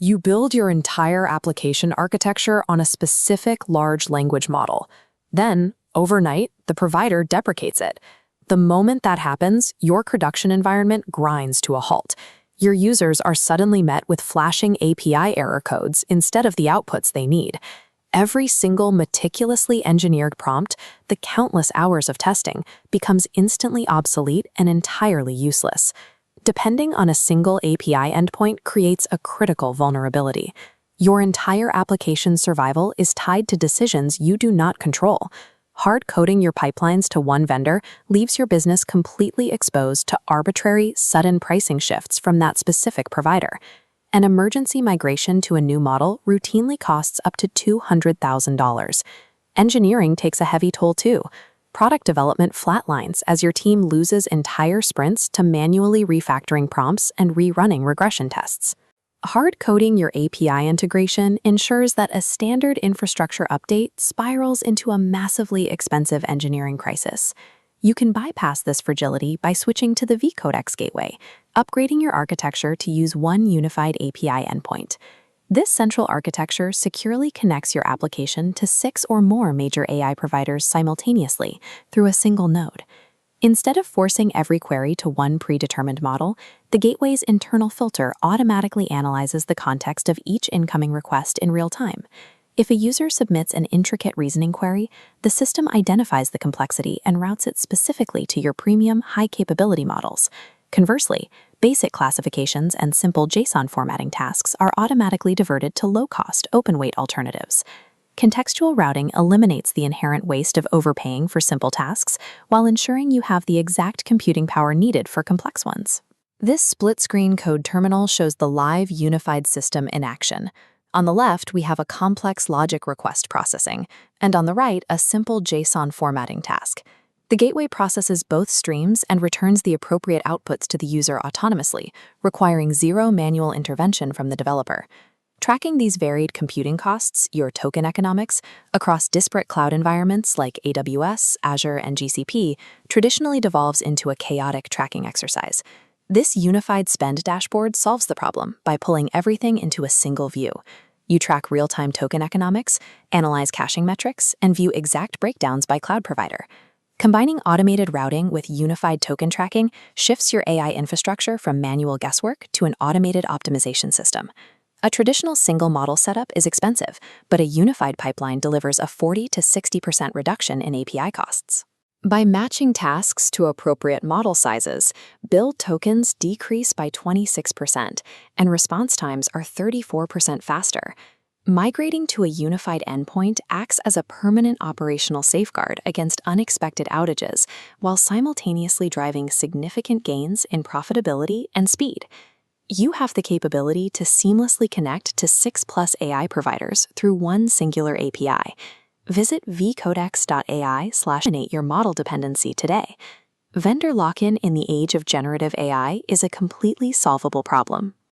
You build your entire application architecture on a specific large language model. Then, overnight, the provider deprecates it. The moment that happens, your production environment grinds to a halt. Your users are suddenly met with flashing API error codes instead of the outputs they need. Every single meticulously engineered prompt, the countless hours of testing, becomes instantly obsolete and entirely useless. Depending on a single API endpoint creates a critical vulnerability. Your entire application's survival is tied to decisions you do not control. Hard coding your pipelines to one vendor leaves your business completely exposed to arbitrary, sudden pricing shifts from that specific provider. An emergency migration to a new model routinely costs up to $200,000. Engineering takes a heavy toll too. Product development flatlines as your team loses entire sprints to manually refactoring prompts and rerunning regression tests. Hard coding your API integration ensures that a standard infrastructure update spirals into a massively expensive engineering crisis. You can bypass this fragility by switching to the vCodeX gateway, upgrading your architecture to use one unified API endpoint. This central architecture securely connects your application to 6 or more major AI providers simultaneously through a single node. Instead of forcing every query to one predetermined model, the gateway's internal filter automatically analyzes the context of each incoming request in real time. If a user submits an intricate reasoning query, the system identifies the complexity and routes it specifically to your premium, high-capability models. Conversely, basic classifications and simple JSON formatting tasks are automatically diverted to low-cost, open-weight alternatives. Contextual routing eliminates the inherent waste of overpaying for simple tasks while ensuring you have the exact computing power needed for complex ones. This split-screen code terminal shows the live unified system in action. On the left, we have a complex logic request processing, and on the right, a simple JSON formatting task. The gateway processes both streams and returns the appropriate outputs to the user autonomously, requiring zero manual intervention from the developer. Tracking these varied computing costs, your token economics, across disparate cloud environments like AWS, Azure, and GCP traditionally devolves into a chaotic tracking exercise. This unified spend dashboard solves the problem by pulling everything into a single view. You track real-time token economics, analyze caching metrics, and view exact breakdowns by cloud provider. Combining automated routing with unified token tracking shifts your AI infrastructure from manual guesswork to an automated optimization system. A traditional single model setup is expensive, but a unified pipeline delivers a 40 to 60% reduction in API costs. By matching tasks to appropriate model sizes, build tokens decrease by 26%, and response times are 34% faster. Migrating to a unified endpoint acts as a permanent operational safeguard against unexpected outages, while simultaneously driving significant gains in profitability and speed. You have the capability to seamlessly connect to 6+ AI providers through one singular API. Visit vcodex.ai/eliminate your model dependency today. Vendor lock-in the age of generative AI is a completely solvable problem.